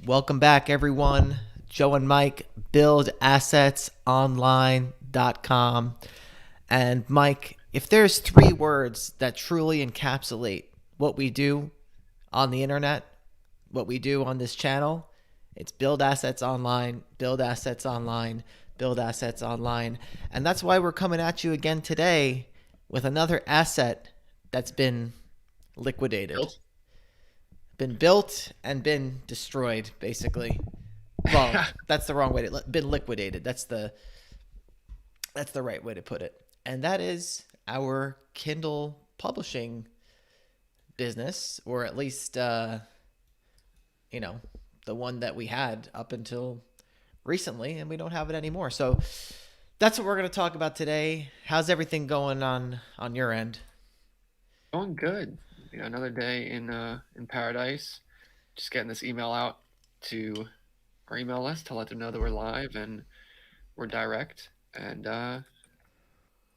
Welcome back, everyone. Joe and Mike, buildassetsonline.com. And Mike, if there's three words that truly encapsulate what we do on the internet, what we do on this channel, it's build assets online, build assets online, build assets online. And that's why we're coming at you again today with another asset that's been liquidated. Built. Been built and been destroyed, basically. Well, that's the wrong way to been liquidated. That's the right way to put it. And that is our Kindle publishing business, or at least the one that we had up until recently, and we don't have it anymore. So that's what we're going to talk about today. How's everything going on your end? Going good. Another day in paradise. Just getting this email out to our email list to let them know that we're live and we're direct, and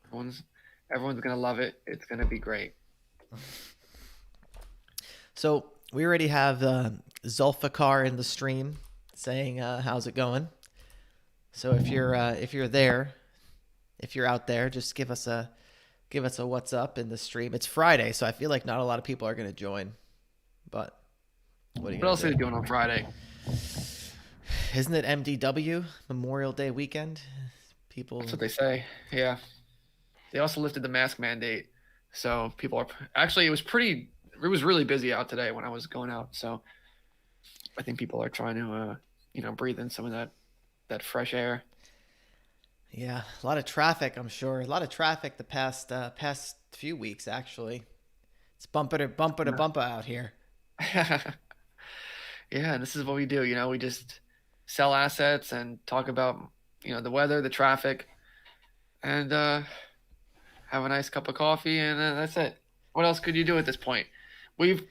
everyone's everyone's gonna love it. It's gonna be great. So we already have Zulfikar in the stream saying, "How's it going?" So if you're there, if you're out there, just give us a what's up in the stream. It's Friday, so I feel like not a lot of people are going to join. But what are you What going else to are do? you doing on Friday? Isn't it MDW, Memorial Day weekend? That's People. what they say. Yeah. They also lifted the mask mandate, so people are actually. It was really busy out today when I was going out. So I think people are trying to breathe in some of that fresh air. Yeah, a lot of traffic, I'm sure. A lot of traffic the past few weeks, actually. It's bumper to bumper out here. Yeah, and this is what we do. We just sell assets and talk about, the weather, the traffic, and have a nice cup of coffee, and that's it. What else could you do at this point? We've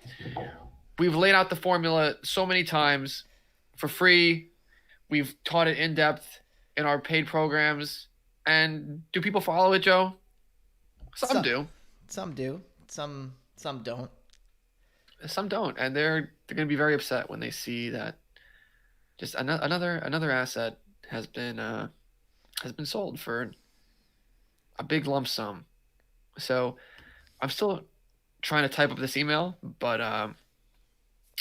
we've laid out the formula so many times for free. We've taught it in depth in our paid programs. And do people follow it, Joe? Some Some do. some do, some don't. Some don't, and they're going to be very upset when they see that just another asset has been sold for a big lump sum. So I'm still trying to type up this email, but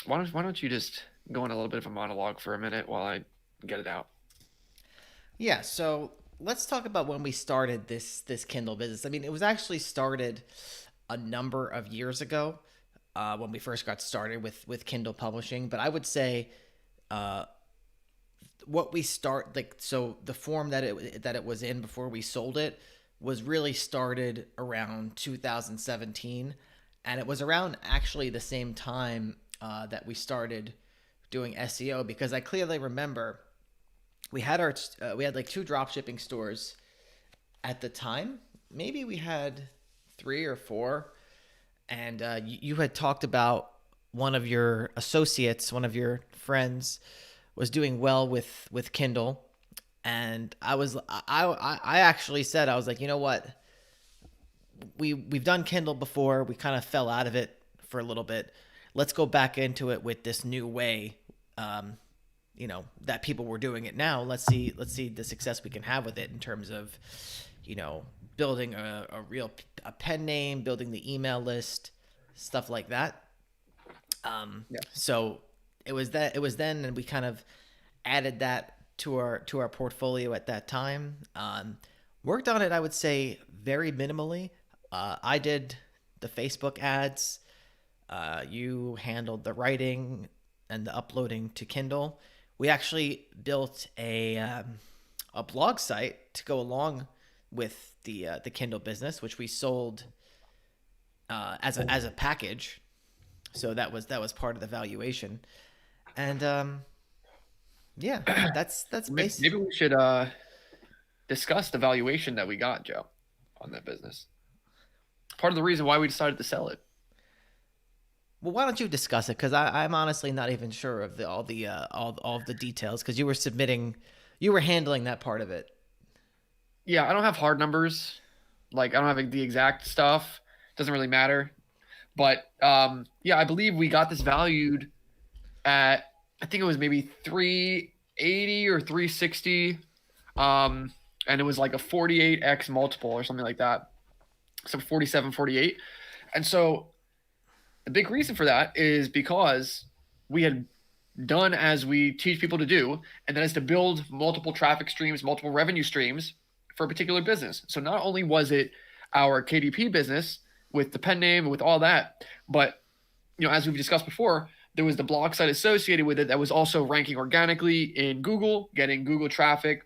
why don't you just go on a little bit of a monologue for a minute while I get it out? Yeah, so let's talk about when we started this Kindle business. I mean, it was actually started a number of years ago when we first got started with Kindle publishing. But I would say uh, what we start like so the form that it was in before we sold it was really started around 2017, and it was around actually the same time that we started doing SEO, because I clearly remember we had like two drop shipping stores at the time. Maybe we had three or four, and you had talked about one of your associates, one of your friends, was doing well with Kindle, and I actually said, I was like, you know what, we've done Kindle before. We kind of fell out of it for a little bit. Let's go back into it with this new way. That people were doing it now. Let's see the success we can have with it in terms of, building a real a pen name, building the email list, stuff like that. Yeah. So it was then, and we kind of added that to our portfolio at that time. Worked on it, I would say, very minimally. I did the Facebook ads. You handled the writing and the uploading to Kindle. We actually built a blog site to go along with the Kindle business, which we sold as a package. So that was part of the valuation, and yeah, that's Maybe basic. we should discuss the valuation that we got, Joe, on that business. Part of the reason why we decided to sell it. Well, why don't you discuss it? Because I'm honestly not even sure of all of the details. Because you were handling that part of it. Yeah, I don't have hard numbers. Like, I don't have the exact stuff. Doesn't really matter. But yeah, I believe we got this valued at. I think it was maybe 380 or 360. And it was like a 48x multiple or something like that. So 47, 48. And so the big reason for that is because we had done as we teach people to do, and that is to build multiple traffic streams, multiple revenue streams for a particular business. So not only was it our KDP business with the pen name and with all that, but as we've discussed before, there was the blog site associated with it that was also ranking organically in Google, getting Google traffic,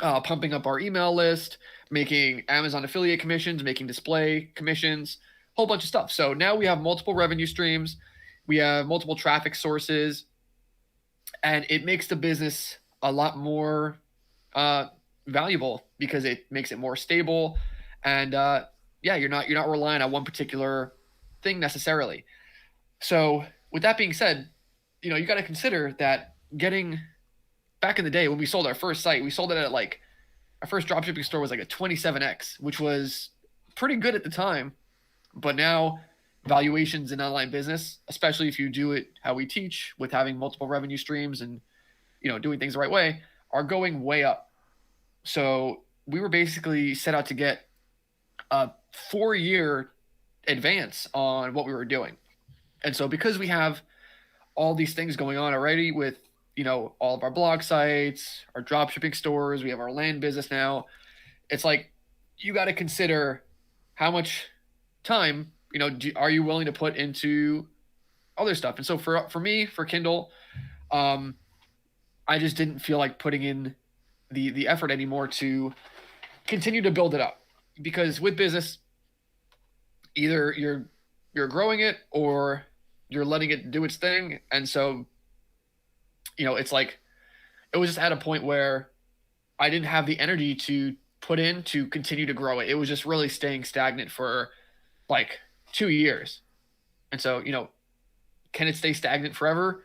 pumping up our email list, making Amazon affiliate commissions, making display commissions, whole bunch of stuff. So now we have multiple revenue streams, we have multiple traffic sources, and it makes the business a lot more valuable because it makes it more stable. And yeah, you're not relying on one particular thing necessarily. So with that being said, you got to consider that getting back in the day when we sold our first site, we sold it at like our first dropshipping store was like a 27x, which was pretty good at the time. But now valuations in online business, especially if you do it how we teach with having multiple revenue streams and doing things the right way, are going way up. So we were basically set out to get a 4-year advance on what we were doing. And so because we have all these things going on already with, all of our blog sites, our drop shipping stores, we have our land business now, it's like you got to consider how much time, are you willing to put into other stuff. And so for me, for Kindle, I just didn't feel like putting in the effort anymore to continue to build it up, because with business, either you're growing it or you're letting it do its thing. And so, it's like it was just at a point where I didn't have the energy to put in to continue to grow it. It was just really staying stagnant for like 2 years. And so, can it stay stagnant forever?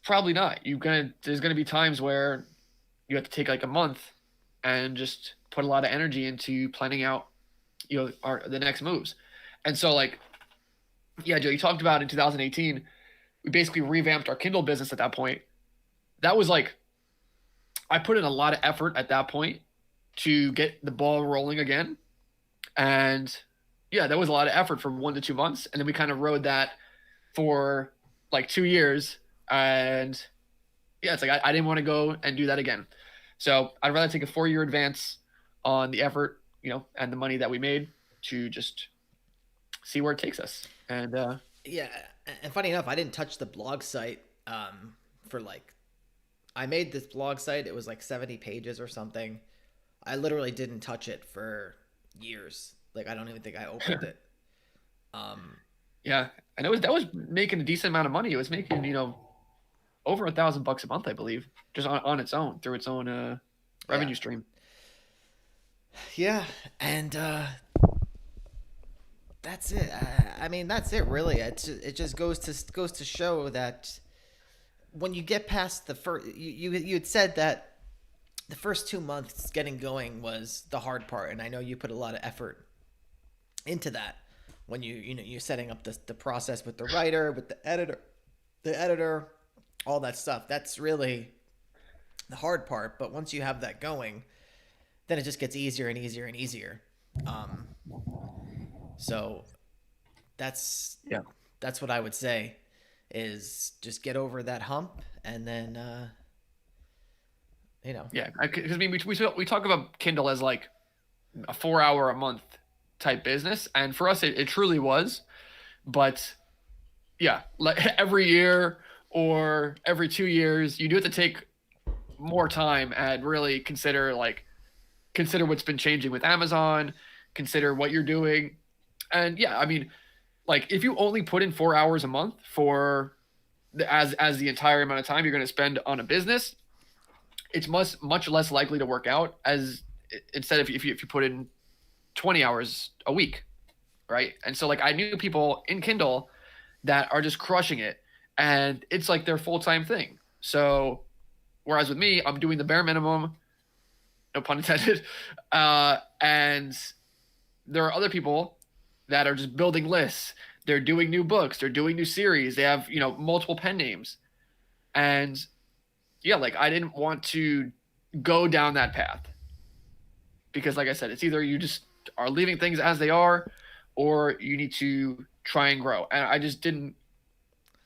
Probably not. There's gonna be times where you have to take like a month and just put a lot of energy into planning out, the next moves. And so like, yeah, Joe, you talked about in 2018, we basically revamped our Kindle business at that point. That was like, I put in a lot of effort at that point to get the ball rolling again. And yeah, that was a lot of effort for 1 to 2 months. And then we kind of rode that for like 2 years. And yeah, it's like, I didn't want to go and do that again. So I'd rather take a 4-year advance on the effort, and the money that we made to just see where it takes us. And Yeah, and funny enough, I didn't touch the blog site for like, I made this blog site. It was like 70 pages or something. I literally didn't touch it for years. Like, I don't even think I opened it. Yeah, and that was making a decent amount of money. It was making over $1,000 a month, I believe, just on its own through its own revenue Yeah, stream. yeah, and that's it. I mean, that's it. Really, it just goes to show that when you get past the first, you had said that the first 2 months getting going was the hard part, and I know you put a lot of effort into that when you're setting up the process with the writer, with the editor, all that stuff. That's really the hard part. But once you have that going, then it just gets easier and easier and easier. Um, so that's Yeah, that's what I would say is just get over that hump, and then you know yeah. Because I mean, we talk about Kindle as like a 4 hour a month type business, and for us, it truly was. But yeah, like every year or every 2 years, you do have to take more time and really consider what's been changing with Amazon, consider what you're doing. And yeah, I mean, like if you only put in 4 hours a month for as the entire amount of time you're going to spend on a business, it's much less likely to work out as instead of if you put in 20 hours a week, right? And so like I knew people in Kindle that are just crushing it and it's like their full-time thing. So whereas with me, I'm doing the bare minimum, no pun intended. And there are other people that are just building lists. They're doing new books. They're doing new series. They have, multiple pen names. And yeah, like I didn't want to go down that path because, like I said, it's either you just are leaving things as they are, or you need to try and grow. And I just didn't.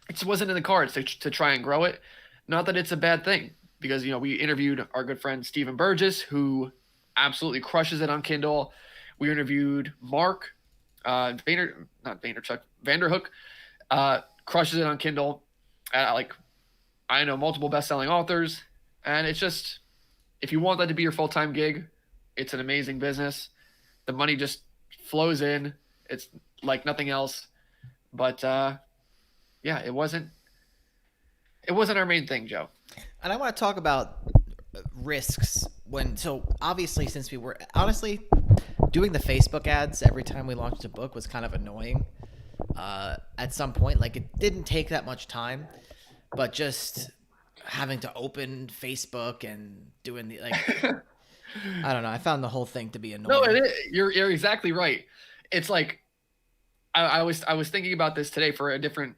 It just wasn't in the cards to try and grow it. Not that it's a bad thing, because we interviewed our good friend Stephen Burgess, who absolutely crushes it on Kindle. We interviewed Mark not Vaynerchuk, Vanderhook, crushes it on Kindle. Like I know multiple best-selling authors, and it's just if you want that to be your full-time gig, it's an amazing business. The money just flows in. It's like nothing else. But yeah, it wasn't our main thing, Joe. And I want to talk about risks so obviously, since we were honestly doing the Facebook ads every time we launched a book was kind of annoying. At some point, like it didn't take that much time, but just having to open Facebook and doing the I don't know. I found the whole thing to be No, annoying. you're exactly right. It's like I was thinking about this today for a different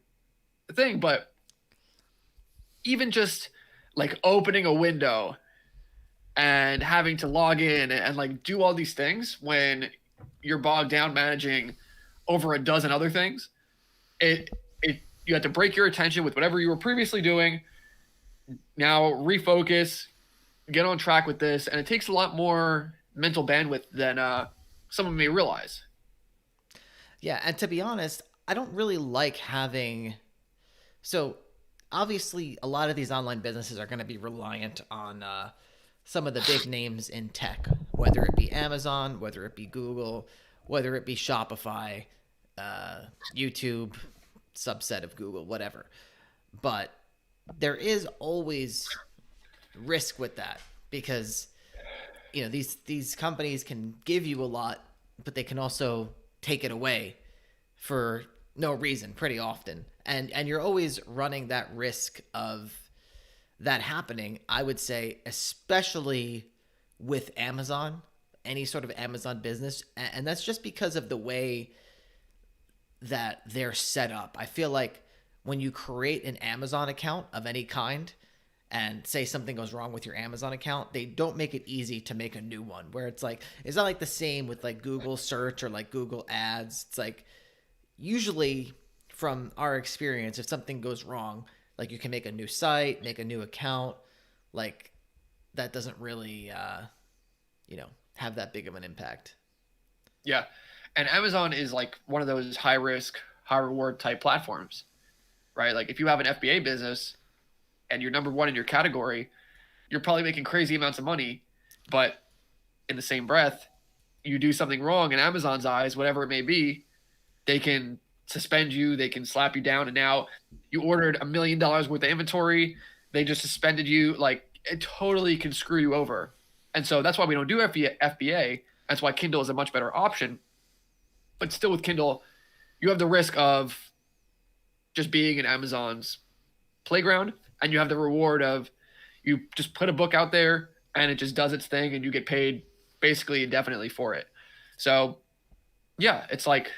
thing, but even just like opening a window and having to log in and like do all these things when you're bogged down managing over a dozen other things, it you have to break your attention with whatever you were previously doing. Now refocus, get on track with this, and it takes a lot more mental bandwidth than someone may realize. Yeah, and to be honest, I don't really like having. So, obviously, a lot of these online businesses are going to be reliant on some of the big names in tech, whether it be Amazon, whether it be Google, whether it be Shopify, YouTube, subset of Google, whatever. But there is always risk with that because these companies can give you a lot, but they can also take it away for no reason pretty often. And you're always running that risk of that happening, I would say, especially with Amazon, any sort of Amazon business. And that's just because of the way that they're set up. I feel like when you create an Amazon account of any kind and say something goes wrong with your Amazon account, they don't make it easy to make a new one where it's like, it's not like the same with like Google search or like Google ads. It's like usually from our experience, if something goes wrong, like you can make a new site, make a new account, like that doesn't really, have that big of an impact. Yeah. And Amazon is like one of those high risk, high reward type platforms, right? Like if you have an FBA business and you're number one in your category, you're probably making crazy amounts of money. But in the same breath, you do something wrong in Amazon's eyes, whatever it may be, they can suspend you, they can slap you down. And now you ordered $1 million worth of inventory, they just suspended you. Like it totally can screw you over. And so that's why we don't do FBA. That's why Kindle is a much better option. But still, with Kindle, you have the risk of just being in Amazon's playground, and you have the reward of you just put a book out there and it just does its thing, and you get paid basically indefinitely for it. So, yeah, it's like,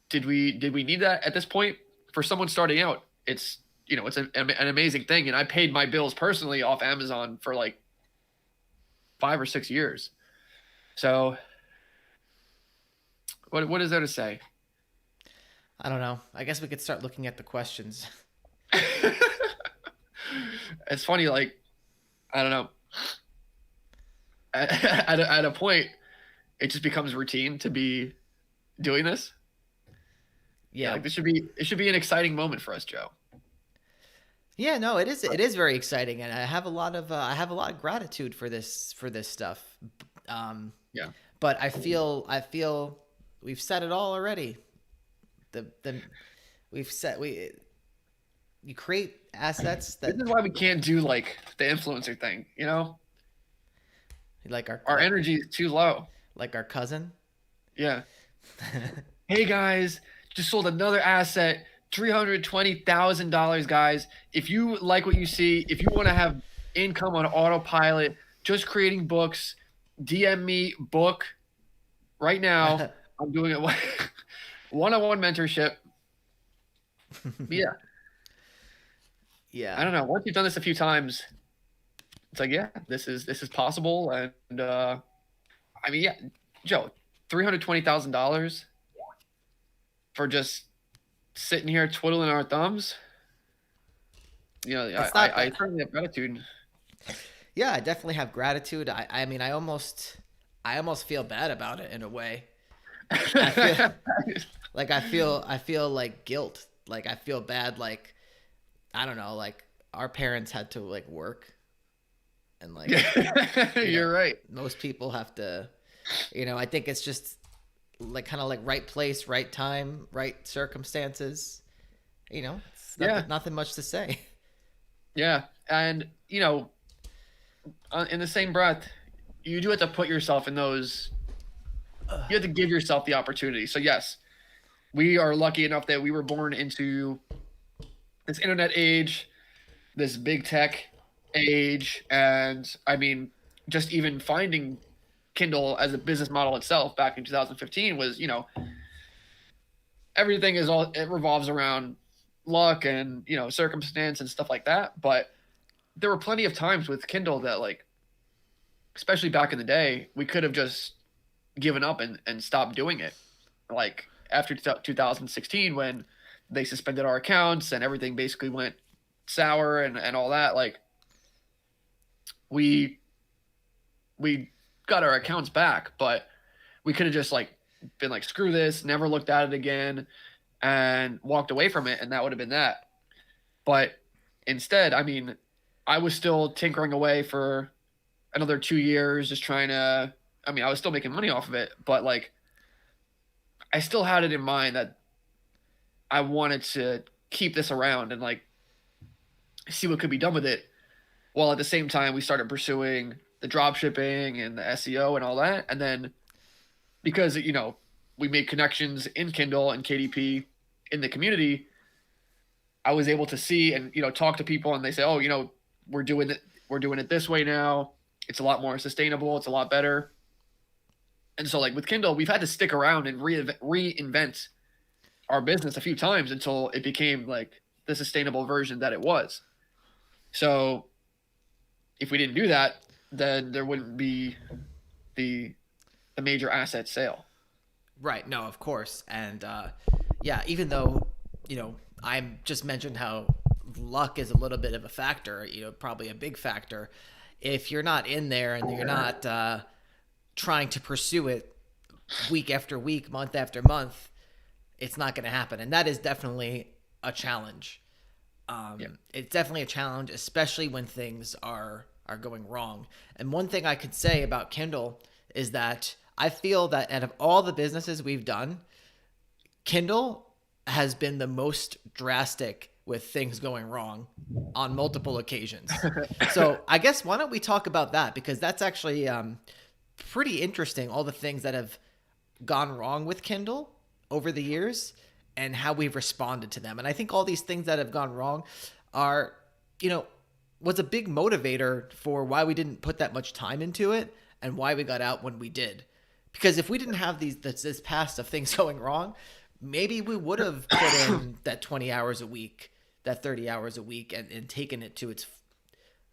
did we need that at this point for someone starting out? It's an amazing thing, and I paid my bills personally off Amazon for like 5 or 6 years. So what is there to say? I don't know. I guess we could start looking at the questions. It's funny, like I don't know. At a point, it just becomes routine to be doing this. Yeah, Yeah. like it should be an exciting moment for us, Joe. Yeah, no, it is very exciting, and I have a lot of gratitude for this stuff. Um, Yeah, but I feel we've said it all already. The we've set we You create assets this that is why we can't do like the influencer thing. like our Our like energy is too low. like our cousin. Yeah. Hey guys, just sold another asset, $320,000, guys. If you like what you see, if you want to have income on autopilot, just creating books, DM me book right now. I'm doing it one-on-one mentorship. Yeah. Yeah. I don't know. Once you've done this a few times, it's like, yeah, this is possible. And I mean, yeah, Joe, $320,000 for just sitting here twiddling our thumbs. You know, It's I, not I bad. certainly have gratitude. Yeah, I definitely have gratitude. I mean, I almost feel bad about it in a way. I feel I feel like guilt. Like I feel bad. Like I don't know. Like our parents had to like work, and like you know, You're right. most people have to. I think it's just like kind of like right place, right time, right circumstances. It's Yeah, nothing much to say. yeah, and in the same breath, you do have to put yourself in those. You have to give yourself the opportunity. So yes, we are lucky enough that we were born into this internet age, this big tech age, and I mean, just even finding Kindle as a business model itself back in 2015 was, everything is all it revolves around luck and circumstance and stuff like that. But there were plenty of times with Kindle that, like, especially back in the day, we could have just given up and stopped doing it. Like after 2016, when they suspended our accounts and everything basically went sour and all that, like we we got our accounts back, but we could have just like been like, screw this, never looked at it again, and walked away from it, and that would have been that. But instead, I mean, I was still tinkering away for another 2 years, just trying to. I mean, I was still making money off of it, but like, I still had it in mind that I wanted to keep this around and like see what could be done with it. While at the same time, we started pursuing the drop shipping and the SEO and all that, and then because we made connections in Kindle and KDP in the community, I was able to see and talk to people, and they say, "Oh, we're doing it this way now. It's a lot more sustainable. It's a lot better." And so, like with Kindle, we've had to stick around and reinvent our business a few times until it became like the sustainable version that it was. So, if we didn't do that, then there wouldn't be the the major asset sale. Right. No, of course. And yeah, even though, I just mentioned how luck is a little bit of a factor, probably a big factor. If you're not in there and you're not trying to pursue it week after week, month after month, it's not going to happen. And that is definitely a challenge. Yeah. It's definitely a challenge, especially when things are going wrong. And one thing I could say about Kindle is that I feel that out of all the businesses we've done, Kindle has been the most drastic with things going wrong on multiple occasions. So I guess why don't we talk about that, because that's actually pretty interesting. All the things that have gone wrong with Kindle over the years and how we've responded to them. And I think all these things that have gone wrong are, you know, was a big motivator for why we didn't put that much time into it and why we got out when we did. Because if we didn't have this past of things going wrong, maybe we would have put in that 20 hours a week, that 30 hours a week, and taken it to its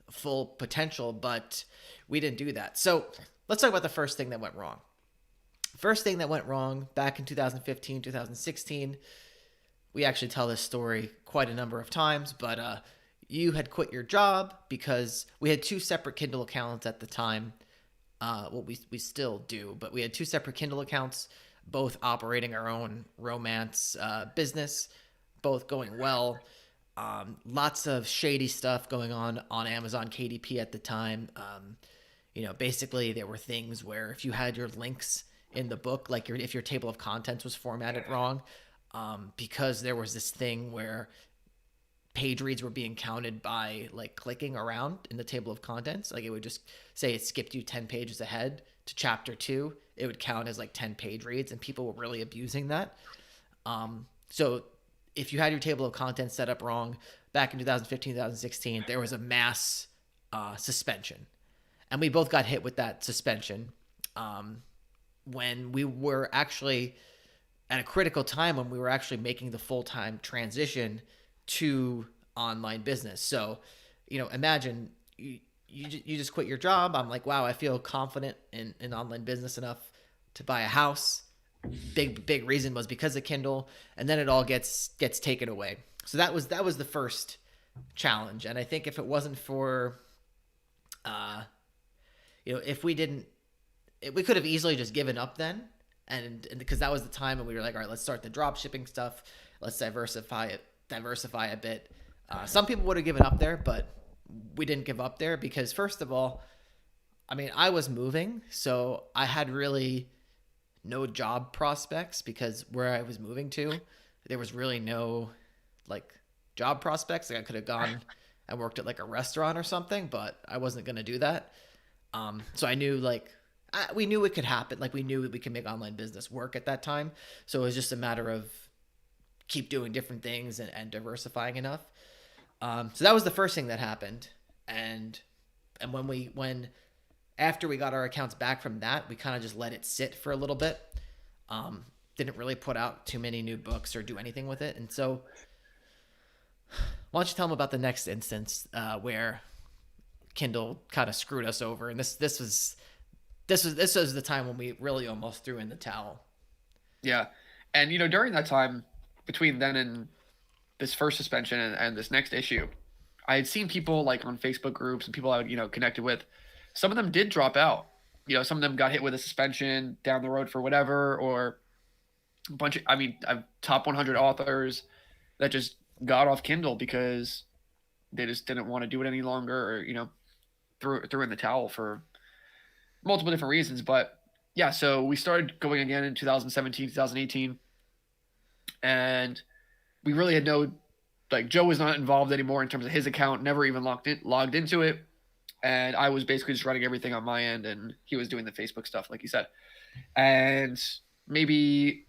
full potential, but we didn't do that. So let's talk about the first thing that went wrong. First thing that went wrong back in 2015, 2016, we actually tell this story quite a number of times, but you had quit your job because we had two separate Kindle accounts at the time. Well, we still do, but we had two separate Kindle accounts, both operating our own romance business, both going well. Lots of shady stuff going on Amazon KDP at the time. Basically there were things where if you had your links in the book, like if your table of contents was formatted wrong, because there was this thing where page reads were being counted by like clicking around in the table of contents. Like it would just say it skipped you 10 pages ahead to chapter 2. It would count as like 10 page reads, and people were really abusing that. So if you had your table of contents set up wrong back in 2015, 2016, there was a mass suspension. And we both got hit with that suspension when we were actually at a critical time when we were actually making the full-time transition to online business. So, imagine you just quit your job. I'm like, wow, I feel confident in online business enough to buy a house. Big reason was because of Kindle, and then it all gets taken away. So that was the first challenge. And I think if it wasn't for, uh, if we didn't, we could have easily just given up then, and because that was the time when we were like, all right, let's start the drop shipping stuff. Let's diversify a bit. Some people would have given up there, but we didn't give up there because, first of all, I mean, I was moving, so I had really no job prospects because where I was moving to, there was really no like job prospects. Like I could have gone and worked at like a restaurant or something, but I wasn't gonna do that. So I knew like we knew it could happen. Like we knew that we could make online business work at that time. So it was just a matter of keep doing different things and diversifying enough. So that was the first thing that happened, and when after we got our accounts back from that, we kind of just let it sit for a little bit. Didn't really put out too many new books or do anything with it. And so, why don't you tell them about the next instance where Kindle kind of screwed us over? And this was the time when we really almost threw in the towel. Yeah. And, during that time, between then and this first suspension and this next issue, I had seen people like on Facebook groups and people I would, connected with. Some of them did drop out. Some of them got hit with a suspension down the road for whatever, or a bunch of, I mean, I've top 100 authors that just got off Kindle because they just didn't want to do it any longer, or, threw in the towel for multiple different reasons. But yeah, so we started going again in 2017, 2018, and we really had no, like, Joe was not involved anymore in terms of his account, never even logged into it. And I was basically just running everything on my end, and he was doing the Facebook stuff, like you said. And maybe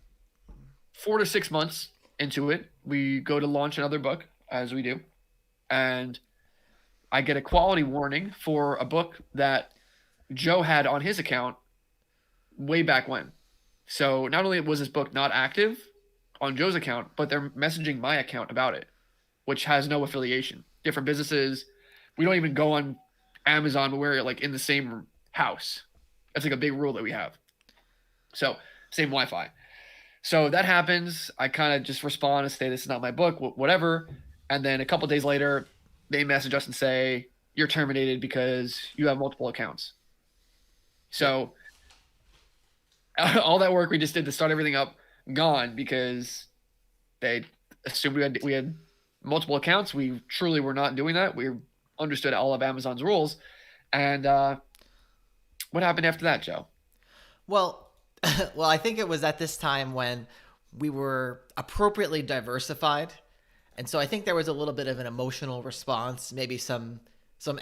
4 to 6 months into it, we go to launch another book, as we do. And I get a quality warning for a book that Joe had on his account way back when. So not only was this book not active on Joe's account, but they're messaging my account about it, which has no affiliation. Different businesses. We don't even go on Amazon, but we're like in the same house. That's like a big rule that we have. So same Wi-Fi. So that happens. I kind of just respond and say, this is not my book, whatever. And then a couple days later, they message us and say, you're terminated because you have multiple accounts. So all that work we just did to start everything up, gone because they assumed we had multiple accounts. We truly were not doing that. We understood all of Amazon's rules. And what happened after that, Joe? Well, well, I think it was at this time when we were appropriately diversified, and so I think there was a little bit of an emotional response, maybe some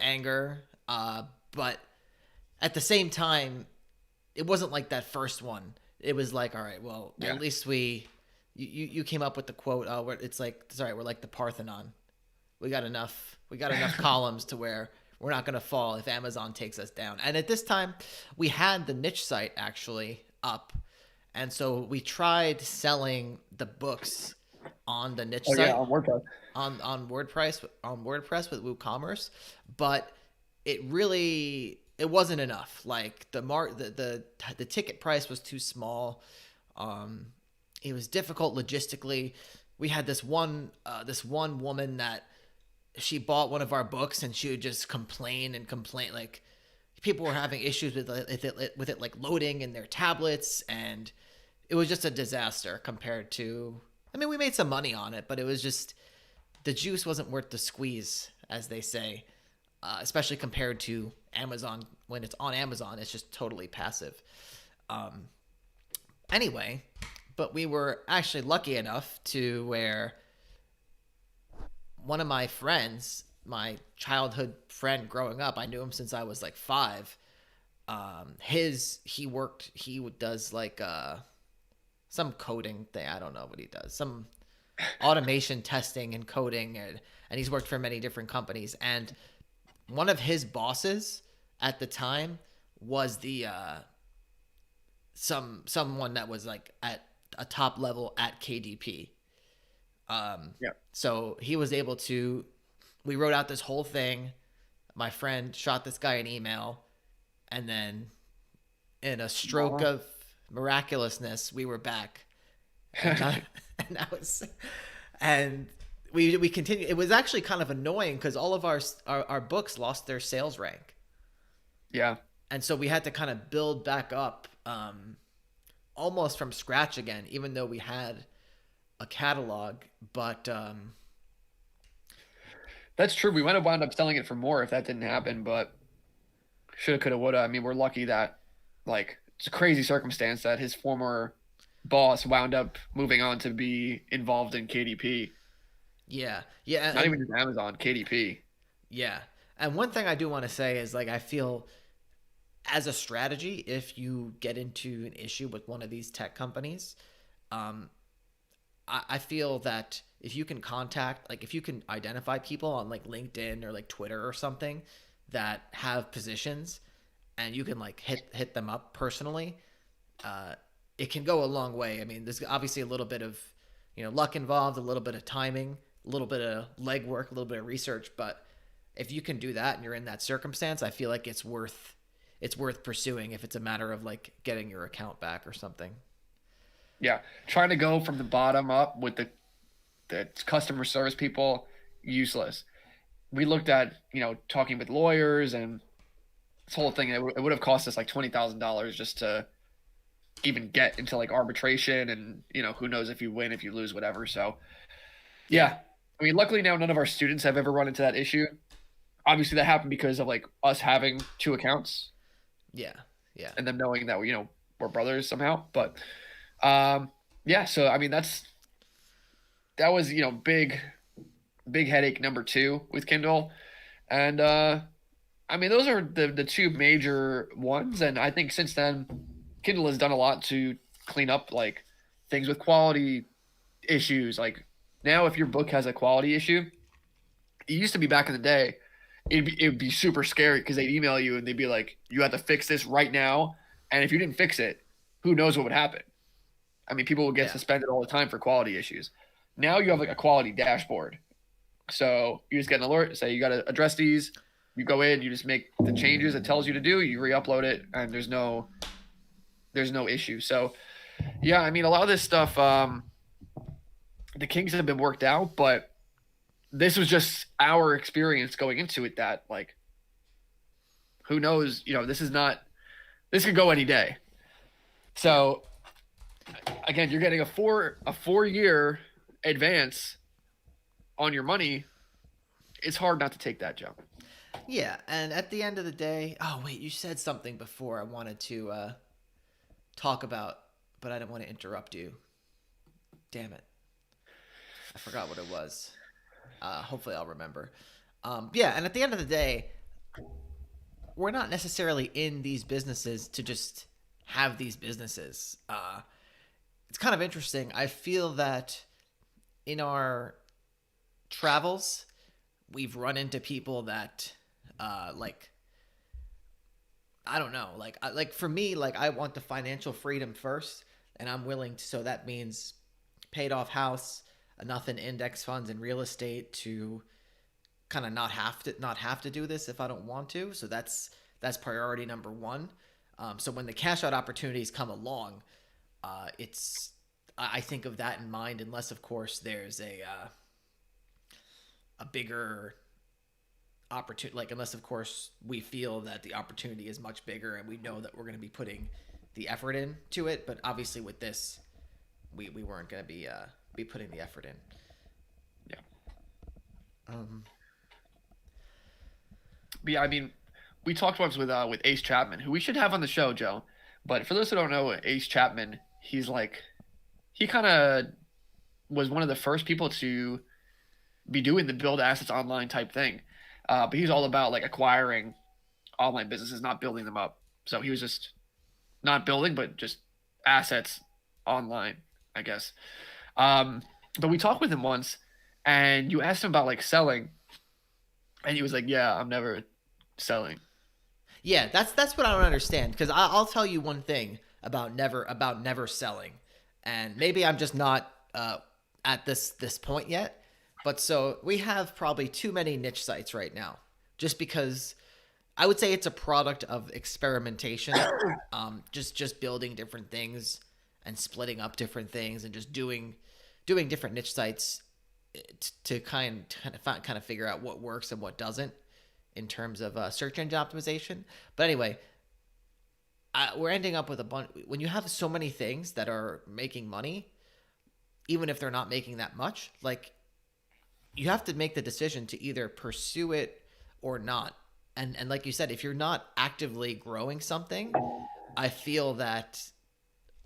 anger, but at the same time, it wasn't like that first one. It was like, all right, well, Yeah. at least you came up with the quote. Where it's like, sorry, we're like the Parthenon. We got enough. We got enough columns to where we're not going to fall if Amazon takes us down. And at this time, we had the niche site actually up, and so we tried selling the books on the niche Oh yeah, site on WordPress. on WordPress with WooCommerce, but it wasn't enough. Like the ticket price was too small. It was difficult logistically. We had this one woman that she bought one of our books and she would just complain like people were having issues with it like loading in their tablets, and it was just a disaster compared to, I mean, we made some money on it, but it was just the juice wasn't worth the squeeze, as they say, especially compared to Amazon. When it's on Amazon, it's just totally passive. Anyway, but we were actually lucky enough to where one of my friends, my childhood friend growing up, I knew him since I was like 5. He does like some coding thing. I don't know what he does. Some automation testing and coding, and he's worked for many different companies. And one of his bosses at the time was the someone that was like at a top level at KDP. Yeah. So he was able to We wrote out this whole thing. My friend shot this guy an email, and then in a stroke Voila. of miraculousness, we were back, and not, and that was, and we continued. It was actually kind of annoying because all of our books lost their sales rank, Yeah. and so we had to kind of build back up, almost from scratch again, even though we had a catalog. But That's true. We might have wound up selling it for more if that didn't happen, but shoulda, coulda, woulda. I mean, we're lucky that, like, it's a crazy circumstance that his former boss wound up moving on to be involved in KDP. yeah, yeah, Not and even just Amazon, KDP. yeah. And one thing I do want to say is like I feel as a strategy, if you get into an issue with one of these tech companies, um, I feel that if you can contact, like, if you can identify people on like LinkedIn or like Twitter or something that have positions, and you can like hit them up personally, uh, it can go a long way. I mean, there's obviously a little bit of luck involved, a little bit of timing, a little bit of legwork, a little bit of research, but if you can do that and you're in that circumstance, I feel like it's worth pursuing if it's a matter of like getting your account back or something. Yeah. Trying to go from the bottom up with the customer service people, useless. We looked at, talking with lawyers and this whole thing. It would have cost us like $20,000 just to even get into like arbitration, and who knows if you win, if you lose, whatever. So Yeah, yeah, I mean, luckily now none of our students have ever run into that issue. Obviously, that happened because of like us having two accounts yeah, yeah, and them knowing that we're brothers somehow. But um, yeah, so I mean that was big headache number two with Kindle, and I mean those are the two major ones. And I think since then, Kindle has done a lot to clean up like things with quality issues. Like now, if your book has a quality issue, it used to be back in the day, it would be super scary because they'd email you and they'd be like, you have to fix this right now. And if you didn't fix it, who knows what would happen? I mean, people would get yeah, suspended all the time for quality issues. Now you have like a quality dashboard. So you just get an alert, say you got to address these. You go in, you just make the changes it tells you to do, you re-upload it, and there's no issue. So yeah, I mean, a lot of this stuff, the kinks have been worked out, but this was just our experience going into it. That like, who knows? This could go any day. yeah, So again, you're getting a 4-year advance on your money. It's hard not to take that jump. yeah. And at the end of the day, oh wait, you said something before I wanted to talk about, but I didn't want to interrupt you. Damn it, I forgot what it was. Hopefully, I'll remember. Yeah, and at the end of the day, we're not necessarily in these businesses to just have these businesses. It's kind of interesting. I feel that in our travels, we've run into people that, like, I don't know, like for me, like I want the financial freedom first, and I'm willing to. So that means paid off house, enough in index funds and real estate to kind of not have to do this if I don't want to. So that's priority number one. So when the cash out opportunities come along, it's I think of that in mind, unless of course there's a bigger opportunity, like unless of course we feel that the opportunity is much bigger and we know that we're going to be putting the effort into it. But obviously with this, we weren't going to be putting the effort in. Yeah. Um, But yeah, I mean, we talked once with Ace Chapman, who we should have on the show, Joe. But for those who don't know, Ace Chapman, he kind of was one of the first people to be doing the build assets online type thing. But he's all about like acquiring online businesses, not building them up. So he was just not building, but just assets online, I guess. But we talked with him once, and you asked him about like selling, and he was like, "Yeah, I'm never selling." yeah, that's what I don't understand, because I'll tell you one thing about never selling, and maybe I'm just not at this point yet. But so we have probably too many niche sites right now, just because I would say it's a product of experimentation, just building different things and splitting up different things and just doing different niche sites to kind of figure out what works and what doesn't in terms of search engine optimization. But anyway, we're ending up with a bunch when you have so many things that are making money, even if they're not making that much. Like you have to make the decision to either pursue it or not. And like you said, if you're not actively growing something, I feel that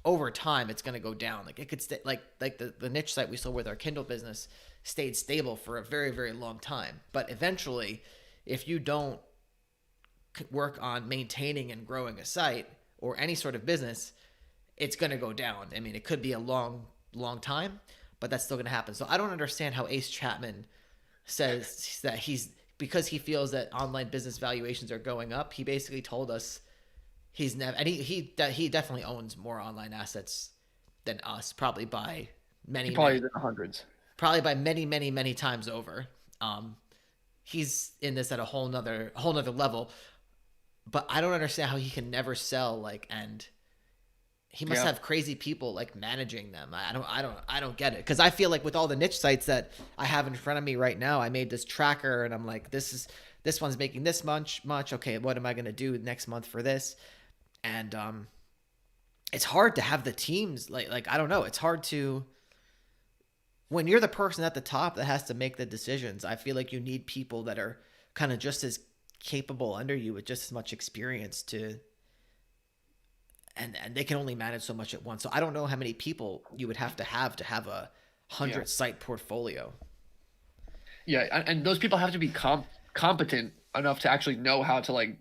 over time it's going to go down. Like it could stay like the niche site we sold with our Kindle business stayed stable for a very very long time. But eventually, if you don't work on maintaining and growing a site or any sort of business, it's going to go down. I mean, it could be a long time, but that's still going to happen. So I don't understand how Ace Chapman says that he's because he feels that online business valuations are going up. He basically told us he's never and he definitely owns more online assets than us, probably by He many probably many is in the hundreds. probably by many times over. He's in this at a whole nother level, but I don't understand how he can never sell and he must Yeah. have crazy people like managing them. I don't get it because I feel like with all the niche sites that I have in front of me right now, I made this tracker and I'm like, this one's making this much. Okay, what am I gonna do next month for this? And it's hard to have the teams like I don't know. It's hard to when you're the person at the top that has to make the decisions. I feel like you need people that are kind of just as capable under you with just as much experience to and they can only manage so much at once. So I don't know how many people you would have a Yeah. 100 site portfolio. Yeah, and those people have to be competent enough to actually know how to like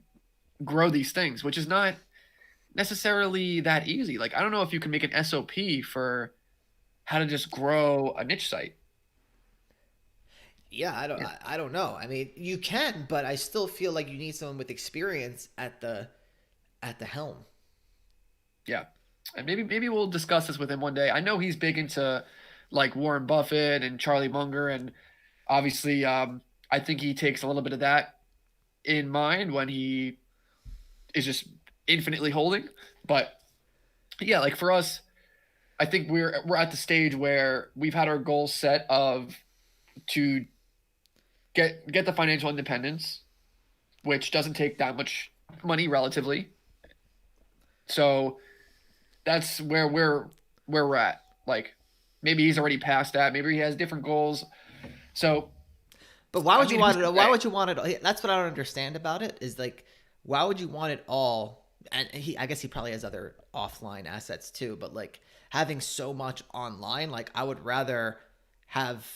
grow these things, which is not necessarily that easy. Like I don't know if you can make an SOP for how to just grow a niche site. Yeah, Yeah. I don't know. I mean, you can, but I still feel like you need someone with experience at the helm. Yeah. And maybe we'll discuss this with him one day. I know he's big into like Warren Buffett and Charlie Munger, and obviously I think he takes a little bit of that in mind when he is just infinitely holding. But yeah, like for us, I think we're at the stage where we've had our goals set of to get the financial independence, which doesn't take that much money relatively. So that's where we're at. Like maybe he's already past that. Maybe he has different goals. So But why I would you mean, who's want to it? Why say? would you want it? That's what I don't understand about it. Is like, why would you want it all? And I guess he probably has other offline assets too. But like having so much online, like I would rather have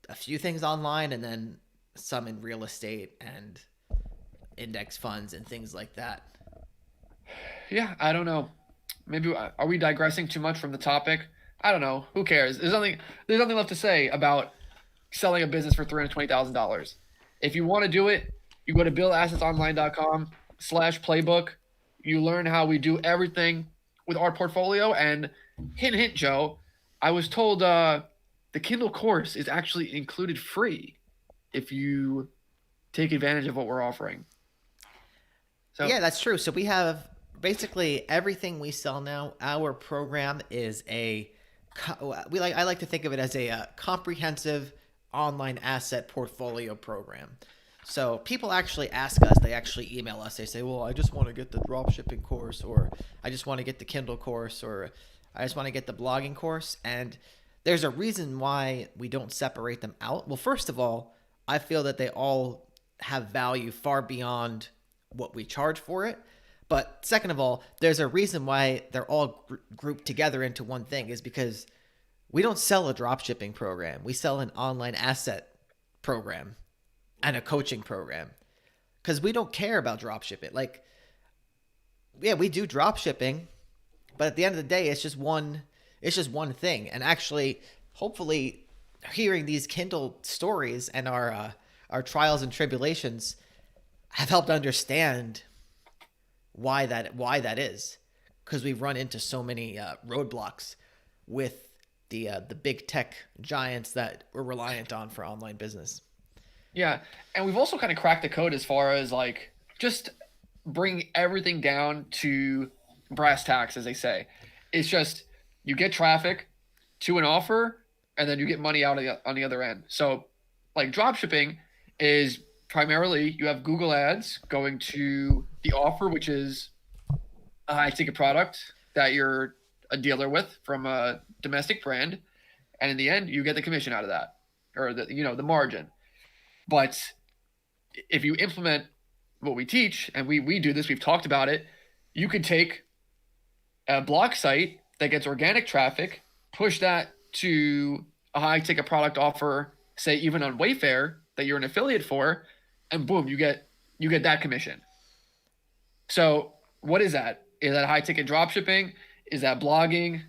a few things online and then some in real estate and index funds and things like that. Yeah, I don't know. Maybe are we digressing too much from the topic? I don't know. Who cares? There's nothing left to say about selling a business for $320,000. If you want to do it, you go to buildassetsonline.com/playbook. You learn how we do everything with our portfolio. And hint, hint, Joe, I was told the Kindle course is actually included free if you take advantage of what we're offering. So Yeah, that's true. So we have basically everything we sell now. Our program is I like to think of it as a comprehensive online asset portfolio program. So people actually ask us, they actually email us. They say, "Well, I just want to get the dropshipping course or I just want to get the Kindle course or I just want to get the blogging course." And there's a reason why we don't separate them out. Well, first of all, I feel that they all have value far beyond what we charge for it. But second of all, there's a reason why they're all grouped together into one thing is because we don't sell a drop shipping program. We sell an online asset program and a coaching program because we don't care about drop shipping. Like, yeah, we do drop shipping, but at the end of the day, it's just one thing. And actually, hopefully, hearing these Kindle stories and our trials and tribulations have helped understand why that is because we've run into so many roadblocks with the big tech giants that we're reliant on for online business. Yeah, and we've also kind of cracked the code as far as like just bring everything down to brass tacks, as they say. It's just you get traffic to an offer, and then you get money out of on the other end. So, like drop shipping is primarily you have Google Ads going to the offer, which is a high ticket product that you're a dealer with from a domestic brand, and in the end, you get the commission out of that, or the margin. But if you implement what we teach, and we do this, we've talked about it, you could take a blog site that gets organic traffic, push that to a high ticket product offer, say even on Wayfair that you're an affiliate for, and boom, you get that commission. So what is that? Is that high ticket drop shipping? Is that blogging?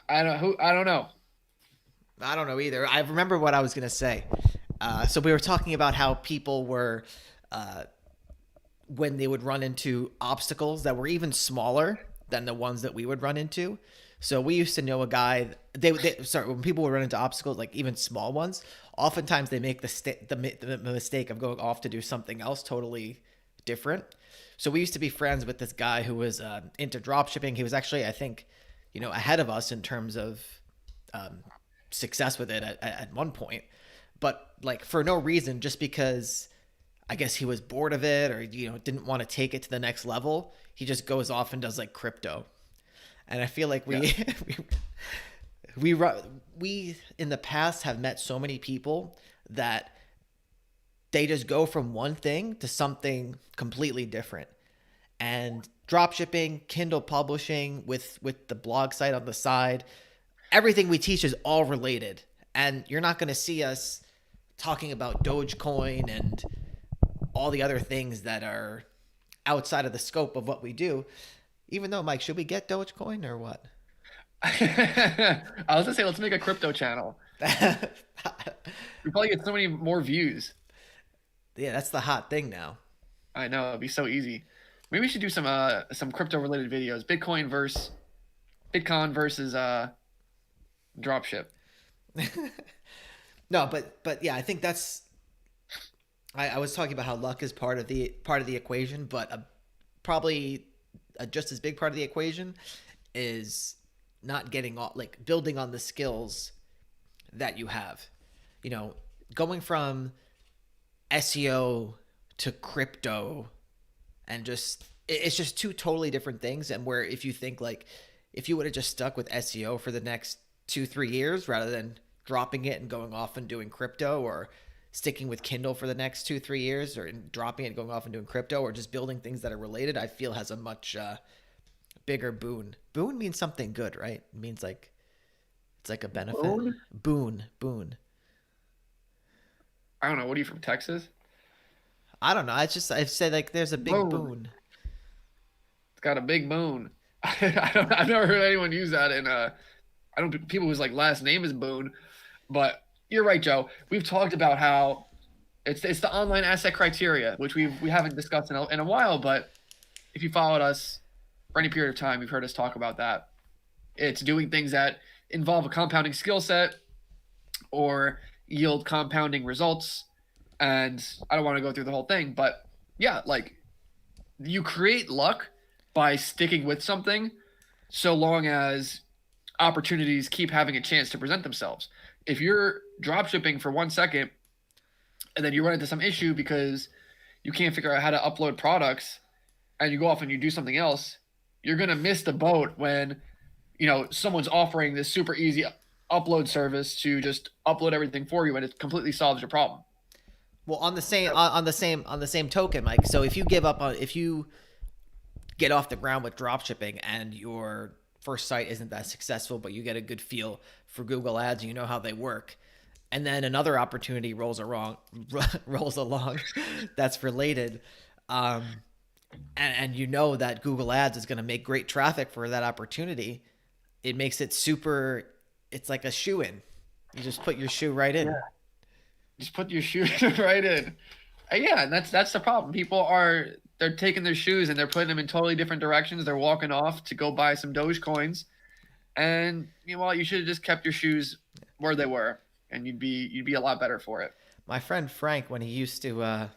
I don't know. I don't know either. I remember what I was gonna say. So we were talking about how people were uh, when they would run into obstacles that were even smaller than the ones that we would run into. So we used to know a guy. Sorry, when people would run into obstacles, like even small ones, oftentimes they make the mistake of going off to do something else totally different. So we used to be friends with this guy who was into drop shipping. He was actually, I think, ahead of us in terms of um, success with it at one point. But like for no reason, just because I guess he was bored of it or didn't want to take it to the next level, he just goes off and does like crypto. And I feel like Yeah. we in the past have met so many people that they just go from one thing to something completely different. And drop shipping, Kindle publishing with the blog site on the side, everything we teach is all related. And you're not going to see us talking about Dogecoin and all the other things that are outside of the scope of what we do. Even though, Mike, should we get Dogecoin or what? I was gonna say let's make a crypto channel. Yeah, We probably get so many more views. that's the hot thing now. I know it'd be so easy. Maybe we should do some crypto related videos. Bitcoin versus dropship. No, but yeah, I think that's. I was talking about how luck is part of the equation, but probably a just as big part of the equation is not getting all like building on the skills that you have. You know, going from SEO to crypto and it's just two totally different things. And where if you think like if you would have just stuck with SEO for the next 2-3 years rather than dropping it and going off and doing crypto, or sticking with Kindle for the next 2-3 years, or dropping it and going off and doing crypto, or just building things that are related, I feel has a much bigger boon. Boon means something good, right? It means like it's like a benefit. Boone? Boon. I don't know. What are you from Texas? I don't know. I say like there's a big Boone. boon. It's got a big moon. I've never heard anyone use that in I don't people whose like last name is Boone, but you're right, Joe. We've talked about how it's the online asset criteria, which we haven't discussed in a while, but if you followed us for any period of time, you've heard us talk about that. It's doing things that involve a compounding skill set or yield compounding results. And I don't want to go through the whole thing, but yeah, like you create luck by sticking with something so long as opportunities keep having a chance to present themselves. If you're drop shipping for 1 second and then you run into some issue because you can't figure out how to upload products and you go off and you do something else, you're going to miss the boat when, someone's offering this super easy upload service to just upload everything for you and it completely solves your problem. Well, on the same token, Mike. So if you get off the ground with drop shipping and your first site isn't that successful, but you get a good feel for Google Ads and you know how they work, and then another opportunity rolls along that's related, um, and you know that Google Ads is going to make great traffic for that opportunity, it makes it super. It's like a shoe in. You just put your shoe right in. Just put your shoe right in. Yeah, and that's the problem. They're taking their shoes and they're putting them in totally different directions. They're walking off to go buy some Doge coins, And meanwhile, you should have just kept your shoes where they were, and you'd be a lot better for it. My friend Frank, when he used to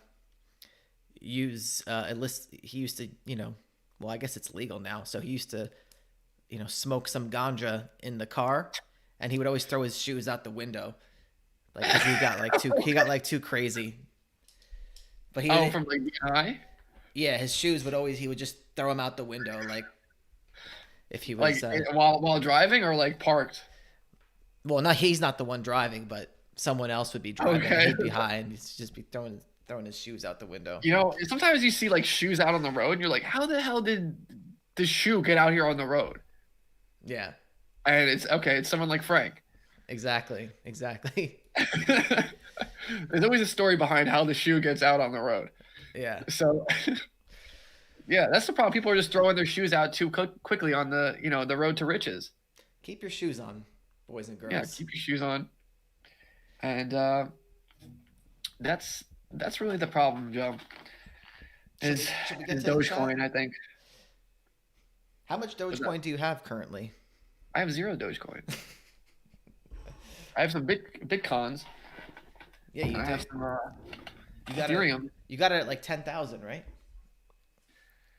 use he used to, well, I guess it's legal now. So he used to, smoke some ganja in the car, and he would always throw his shoes out the window, like because he got like too crazy. But he Oh, would, from like being high, yeah, his shoes would always he would just throw them out the window, like if he like was while driving or like parked. well, not he's not the one driving, but someone else would be driving, and Okay. he'd be high, and he'd just be throwing his shoes out the window. Sometimes you see like shoes out on the road, and you're like, how the hell did the shoe get out here on the road? Yeah, And it's okay. It's someone like Frank. exactly. There's always a story behind how the shoe gets out on the road. Yeah, So yeah, that's the problem. People are just throwing their shoes out too quickly on the road to riches. keep your shoes on, boys and Yeah, girls. keep your shoes on, and that's really the problem, Joe. Should Is we should we get is to the chat? Dogecoin? I think. How much What's that? Dogecoin do you have currently? I have zero Dogecoin. I have some Bitcoins. Yeah, you I do. have some You got it. Ethereum. You got it at like 10,000, right?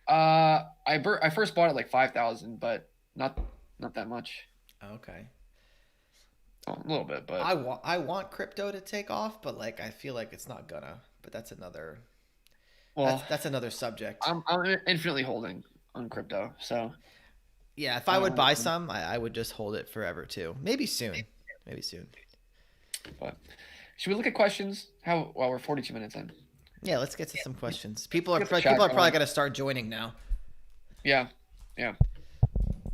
I first bought it like 5,000, but not that much. Okay. Oh, a little bit, but I want crypto to take off, but like I feel like it's not gonna. But that's well, that's another subject. I'm infinitely holding on crypto, so Yeah, if I I don't would want buy to. some, I would just hold it forever too. Maybe soon. Maybe soon. But should we look at questions? Well, we're 42 minutes in. Yeah, let's get to some questions. People are Get the people chat are probably going. gonna start joining now. Yeah, yeah.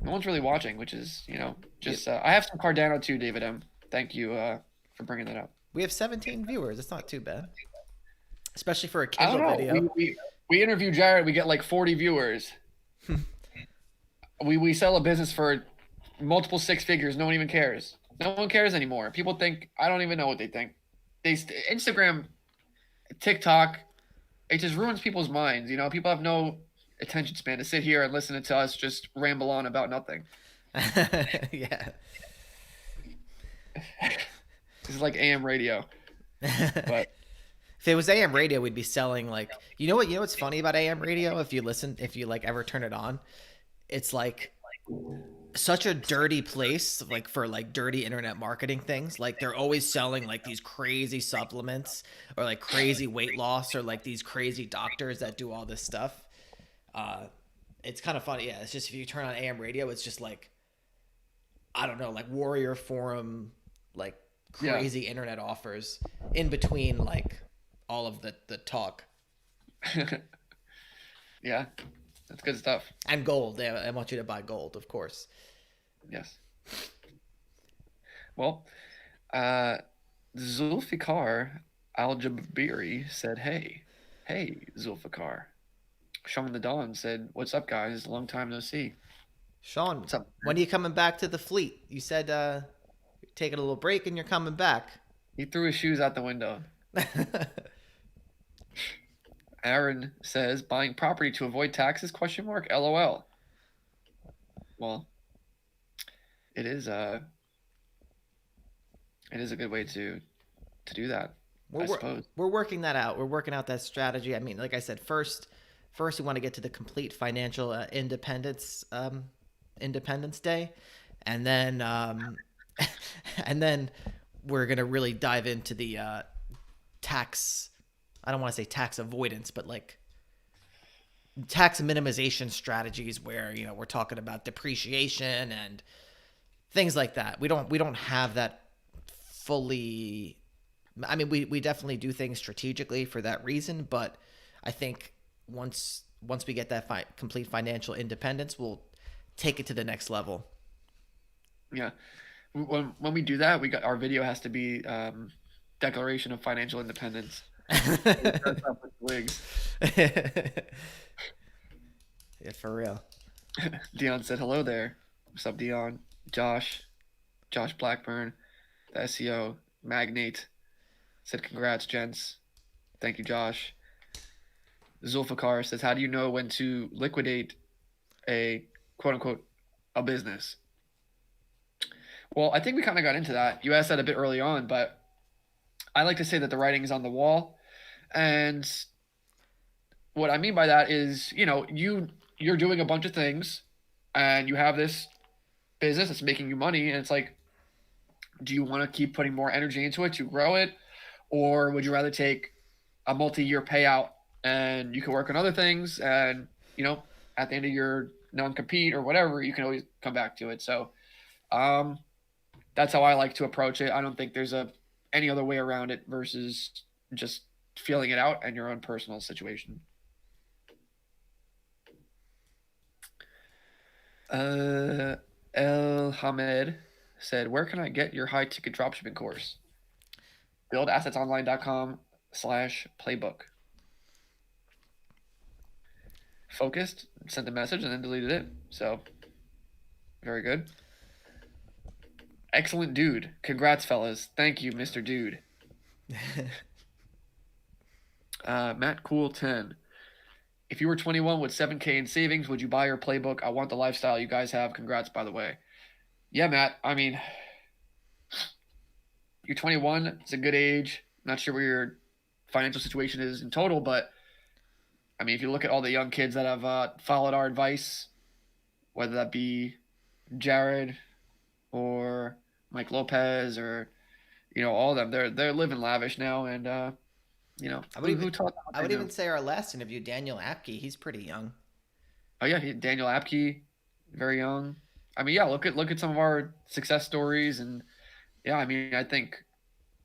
No one's really watching, which is We just I have some Cardano too, David M. Thank you for bringing that up. we have 17 viewers. It's not too bad, especially for a I don't Kindle know. We video. we, we interview Jared, we get like 40 viewers. We sell a business for multiple six figures. No one even cares. No one cares anymore. People think I don't even know what they think. Instagram, TikTok, it just ruins people's minds. People have no attention span to sit here and listen to us just ramble on about nothing. Yeah. This is like AM radio, but If it was AM radio, we'd be selling like what's funny about AM radio if you like ever turn it on, it's like such a dirty place like for like dirty internet marketing things. Like they're always selling like these crazy supplements or like crazy weight loss or like these crazy doctors that do all this stuff. Uh it's kind of funny. Yeah, it's just if you turn on AM radio, it's just like I don't know, like warrior forum, like yeah, crazy internet offers in between like all of the talk yeah, that's good stuff. and gold. I want you to buy gold, of course. Yes. Well, uh, Zulfikar Al Jabiri said, hey, Zulfikar. Sean the Dawn said, "What's up, guys? Long time no see. Sean, What's up, when man?" are you coming back to the fleet? You said you're taking a little break and you're coming back. He threw his shoes out the window. Aaron says, "Buying property to avoid taxes? Question mark. LOL." Well, it is a good way to do that, we're I wor- suppose. we're working that out. We're working out that strategy. I mean, like I said, first we want to get to the complete financial Independence Day, and then and then we're gonna really dive into the tax. I don't want to say tax avoidance, but like tax minimization strategies where we're talking about depreciation and things like that. We don't have that fully. I mean, we definitely do things strategically for that reason, but I think once we get that complete financial independence, we'll take it to the next level. Yeah. When we do that, we got our video has to be Declaration of Financial Independence. We dress up with wigs. Yeah, for real. Dion said hello there. What's up, Dion? Josh Blackburn, the SEO magnate, said congrats, gents. Thank you, Josh. Zulfikar says, how do you know when to liquidate a quote unquote a business? Well, I think we kind of got into that. You asked that a bit early on, but I like to say that the writing is on the wall. And what I mean by that is, you're doing a bunch of things and you have this business that's making you money and it's like, do you want to keep putting more energy into it to grow it, or would you rather take a multi-year payout and you can work on other things and at the end of your non-compete or whatever you can always come back to it. So um, that's how I like to approach it. I don't think there's any other way around it versus just feeling it out and your own personal situation. uh, El Hamed said, where can I get your high ticket dropshipping course? Buildassetsonline.com/playbook. Focused, sent a message, and then deleted it. So, very good. Excellent dude. Congrats, fellas. Thank you, Mr. Dude. Matt Cool 10. If you were 21 with 7K in savings, would you buy your playbook? I want the lifestyle you guys have. Congrats, by the way. Yeah, Matt. I mean, you're 21. It's a good age. I'm not sure where your financial situation is in total, but I mean, if you look at all the young kids that have followed our advice, whether that be Jared or Mike Lopez or all of them, they're living lavish now, and I would who even taught them what I they would even knew? say our last interview, Daniel Apke, he's pretty young. Oh yeah, Daniel Apke, very young. I mean, yeah, look at some of our success stories, and yeah, I mean, I think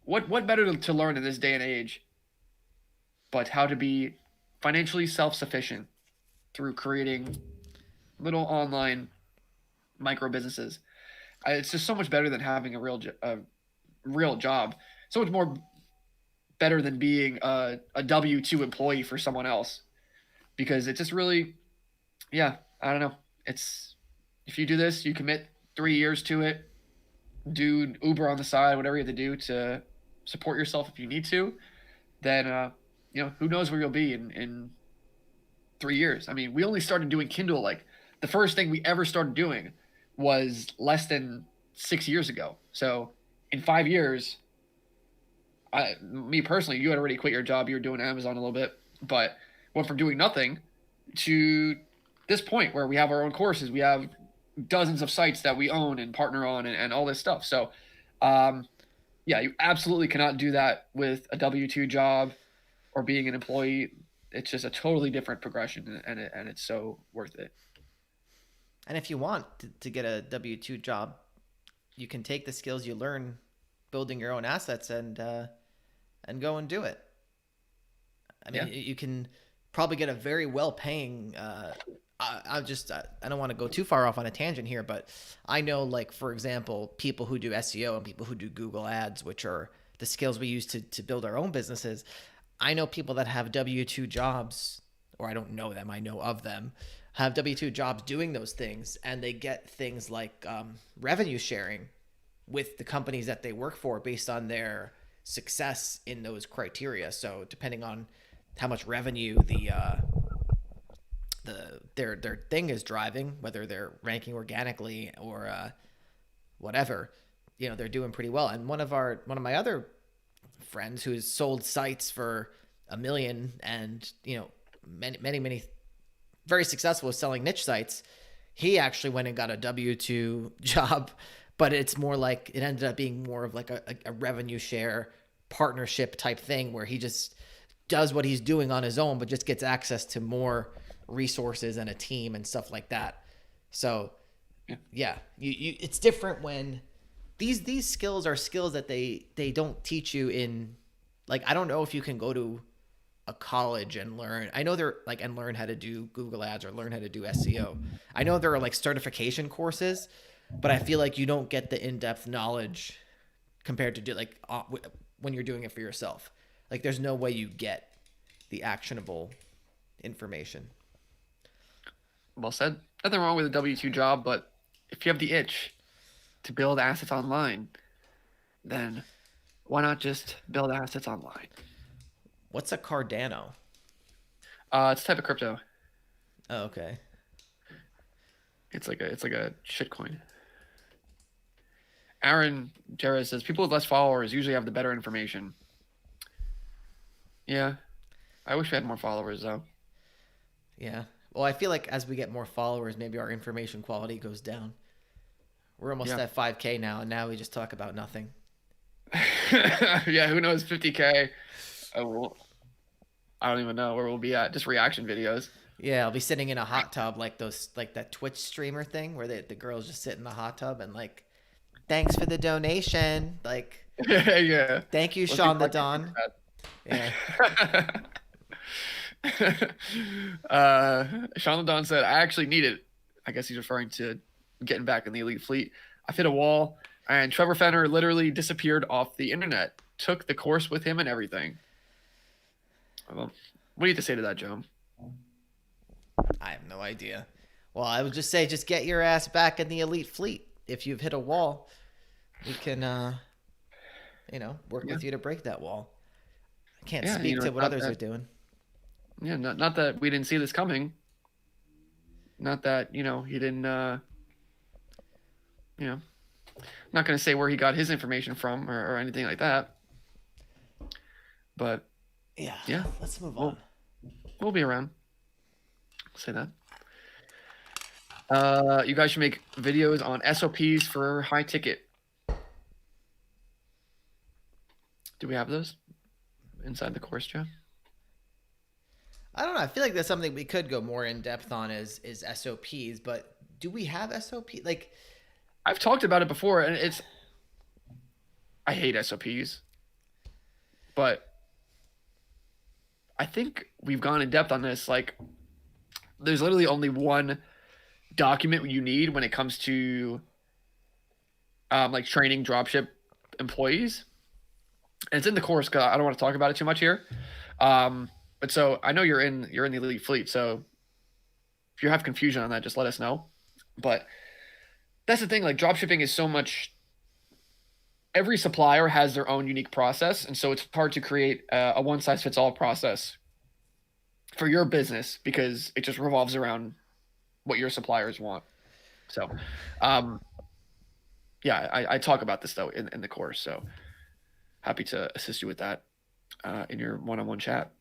what better to learn in this day and age, but how to be financially self-sufficient through creating little online micro businesses. It's just so much better than having a real job. So much more better than being a W-2 employee for someone else, because it just really, yeah, I don't know. It's If you do this, you commit 3 years to it, do Uber on the side, whatever you have to do to support yourself if you need to, then who knows where you'll be in 3 years. I mean, we only started doing Kindle, like the first thing we ever started doing was less than 6 years ago. So in 5 years, me personally, you had already quit your job. You were doing Amazon a little bit, but went from doing nothing to this point where we have our own courses. We have dozens of sites that we own and partner on, and all this stuff. So, um, yeah, you absolutely cannot do that with a W-2 job or being an employee. It's just a totally different progression, and it's so worth it. And if you want to get a W-2 job, you can take the skills you learn building your own assets and go and do it. I Yeah. mean, you can probably get a very well paying. I don't want to go too far off on a tangent here, but I know, like, for example, people who do SEO and people who do Google Ads, which are the skills we use to build our own businesses. I know people that have W-2 jobs, or I don't know them, I know of them, have W-2 jobs doing those things, and they get things like revenue sharing with the companies that they work for based on their success in those criteria. So depending on how much revenue their thing is driving, whether they're ranking organically or whatever, they're doing pretty well. And one of my other friends who's sold sites for 1 million, and many very successful with selling niche sites, he actually went and got a W-2 job, but it's more like it ended up being more of like a revenue share partnership type thing where he just does what he's doing on his own, but just gets access to more resources and a team and stuff like that. So Yeah. yeah, it's different when these skills are skills that they don't teach you in, like, I don't know if you can go to a college and learn. I know they're like, and learn how to do Google Ads or learn how to do SEO. I know there are like certification courses, but I feel like you don't get the in-depth knowledge compared to do like when you're doing it for yourself. Like there's no way you get the actionable information. Well said. Nothing wrong with a W-2 job, but if you have the itch to build assets online, then why not just build assets online? What's a Cardano? It's a type of crypto. Oh, okay. It's like a shitcoin. Aaron Jerez says people with less followers usually have the better information. Yeah, I wish we had more followers though. Yeah. Well, I feel like as we get more followers, maybe our information quality goes down. We're almost Yeah. at 5K now, and now we just talk about nothing. Yeah, who knows? 50K. Well, I don't even know where we'll be at. Just reaction videos. Yeah, I'll be sitting in a hot tub like those, like that Twitch streamer thing where the girls just sit in the hot tub and like, thanks for the donation. Like, Yeah. thank you, Most Sean people the like to Don. Yeah. do that. Sean Don said, I actually need it. I guess he's referring to getting back in the elite fleet. I've hit a wall, and Trevor Fenner literally disappeared off the internet. Took the course with him and everything. Well, what do you have to say to that, Joe? I have no idea. Well, I would just say, just get your ass back in the elite fleet. If you've hit a wall, we can, work Yeah. with you to break that wall. I can't Yeah, speak to what not others that, are doing. yeah, not that we didn't see this coming. Not that, he didn't, not going to say where he got his information from or anything like that. But Yeah. yeah, Let's move we'll, on. we'll be around. I'll say that. You guys should make videos on SOPs for high ticket. Do we have those inside the course, Joe? I don't know. I feel like that's something we could go more in depth on is SOPs, but do we have SOP? Like, I've talked about it before, and I hate SOPs, but I think we've gone in depth on this. Like, there's literally only one document you need when it comes to like training dropship employees, and it's in the course because I don't want to talk about it too much here. But so I know you're in the elite fleet, so if you have confusion on that, just let us know. But that's the thing, like dropshipping is so much. Every supplier has their own unique process, and so it's hard to create a one size fits all process for your business because it just revolves around what your suppliers want. So, yeah, I talk about this though in the course. So happy to assist you with that in your one-on-one chat.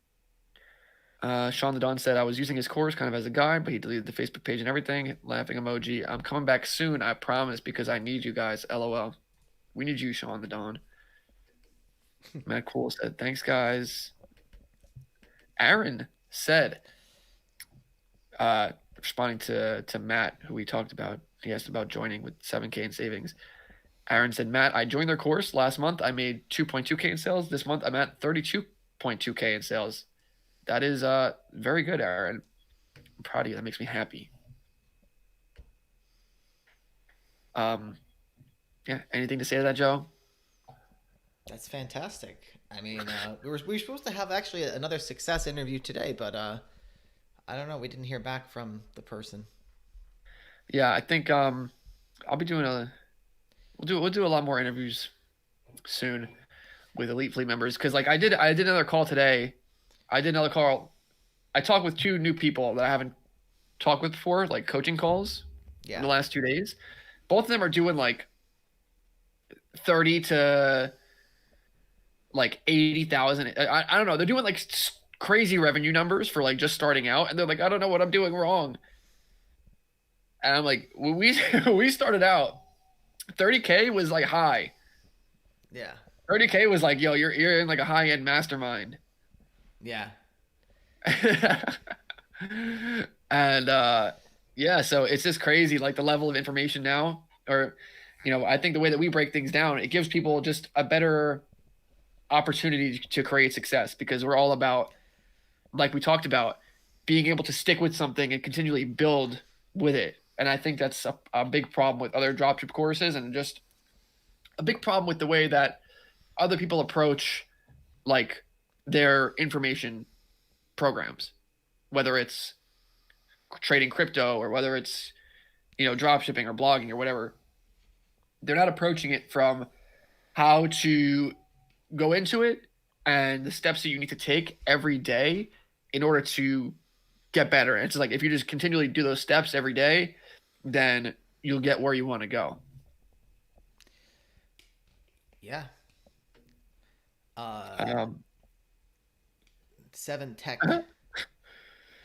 Sean the Don said, I was using his course kind of as a guide, but he deleted the Facebook page and everything. Laughing emoji. I'm coming back soon, I promise, because I need you guys. LOL. We need you, Sean the Don. Matt Cool said, thanks, guys. Aaron said, responding to Matt, who we talked about, he asked about joining with 7K in savings. Aaron said, Matt, I joined their course last month. I made 2.2K in sales. This month, I'm at 32.2K in sales. That is very good, Aaron. I'm proud of you. That makes me happy. Yeah. Anything to say to that, Joe? that's fantastic. I mean, we were supposed to have actually another success interview today, but I don't know. We didn't hear back from the person. Yeah, I think I'll be doing we'll do a lot more interviews soon with Elite Fleet members because like I did another call today. I did another call. I talked with two new people that I haven't talked with before, like coaching calls in the Yeah. last 2 days. Both of them are doing like 30 to like 80,000. I don't know. They're doing like crazy revenue numbers for like just starting out, and they're like, I don't know what I'm doing wrong. And I'm like, when we started out, 30K was like high. Yeah. 30K was like, yo, you're in like a high end mastermind. Yeah. And yeah, so it's just crazy, like the level of information now, or I think the way that we break things down, it gives people just a better opportunity to create success because we're all about, like we talked about, being able to stick with something and continually build with it. And I think that's a big problem with other dropship courses and just a big problem with the way that other people approach like their information programs, whether it's trading crypto or whether it's drop shipping or blogging or whatever. They're not approaching it from how to go into it and the steps that you need to take every day in order to get better. And it's like if you just continually do those steps every day, then you'll get where you want to go. Yeah. Uh, Um, 7 Tech.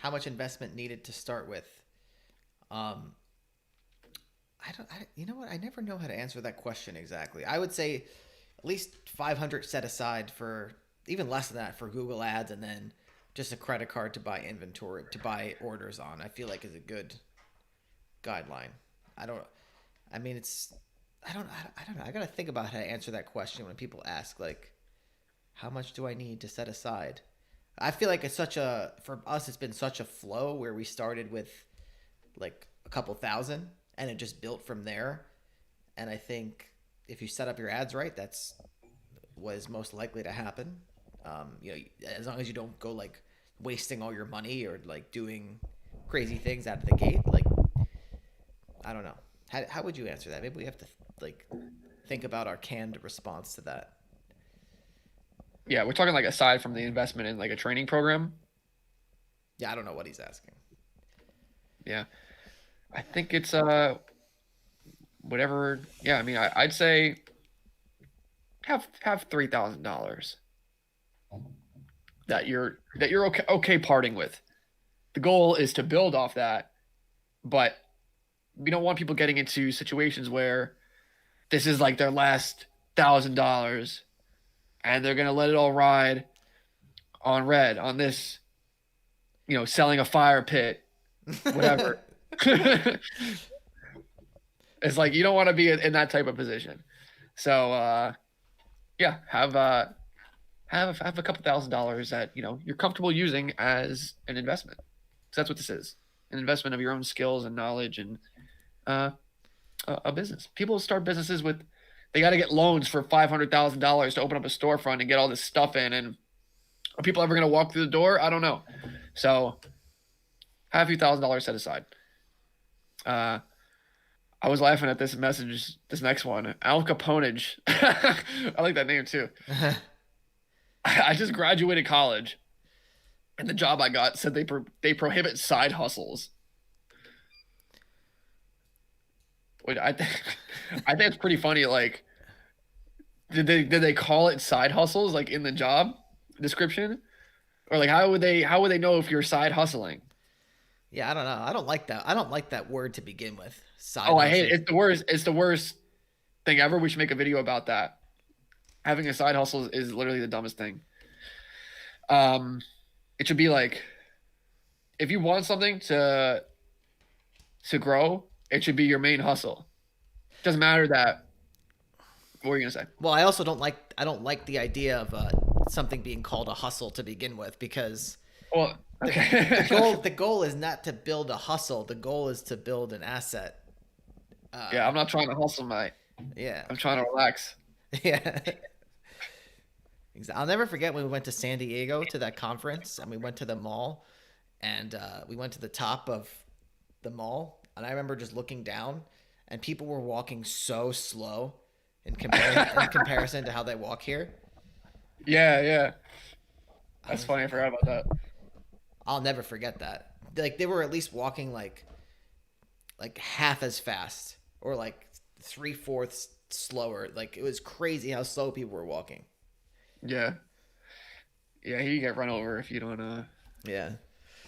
How much investment needed to start with? Um, I don't. You know what? I never know how to answer that question exactly. I would say at least 500 set aside for, even less than that, for Google Ads, and then just a credit card to buy inventory, to buy orders on. I feel like is a good guideline. I don't. I mean, it's. I don't. I don't know. I gotta think about how to answer that question when people ask like, how much do I need to set aside? I feel like it's such a, for us it's been such a flow where we started with like a couple thousand and it just built from there. And I think if you set up your ads right, that's what is most likely to happen. You know, as long as you don't go like wasting all your money or like doing crazy things out of the gate. Like, I don't know. How would you answer that? Maybe we have to like think about our canned response to that. yeah, we're talking like aside from the investment in like a training program. Yeah, I don't know what he's asking. Yeah, I think it's whatever. Yeah, I mean, I'd say have $3,000 that you're okay parting with. The goal is to build off that, but we don't want people getting into situations where this is like their last $1,000 and they're gonna let it all ride on red on this, selling a fire pit, whatever. It's like you don't want to be in that type of position. So yeah, have a couple $1,000s that you're comfortable using as an investment. So that's what this is: an investment of your own skills and knowledge and uh, a business. People start businesses with they got to get loans for $500,000 to open up a storefront and get all this stuff in. And are people ever going to walk through the door? I don't know. So have a few $1,000s set aside. I was laughing at this message, this next one, Al Caponage. I like that name too. I just graduated college, and the job I got said they prohibit side hustles. Wait, I think it's pretty funny. Like, did they call it side hustles like in the job description, or like how would they know if you're side hustling? Yeah, I don't know. I don't like that. I don't like that word to begin with. Side Oh, I hate it. hustle. It's the worst. It's the worst thing ever. We should make a video about that. Having a side hustle is literally the dumbest thing. Um, it should be like if you want something to grow, it should be your main hustle. Doesn't matter that. What were you gonna say? Well, I don't like the idea of something being called a hustle to begin with, because Well, the the okay. goal the goal is not to build a hustle. The goal is to build an asset. Yeah, Uh, I'm not trying to hustle, mate. yeah, I'm trying to relax. yeah. I'll never forget when we went to San Diego to that conference and we went to the mall, and we went to the top of the mall, and I remember just looking down and people were walking so slow in comparison to how they walk here. Yeah, yeah. I That's was funny. I forgot about that. I'll never forget that. Like they were at least walking like half as fast, or like 3/4 slower. Like it was crazy how slow people were walking. Yeah, yeah. You get run over if Yeah.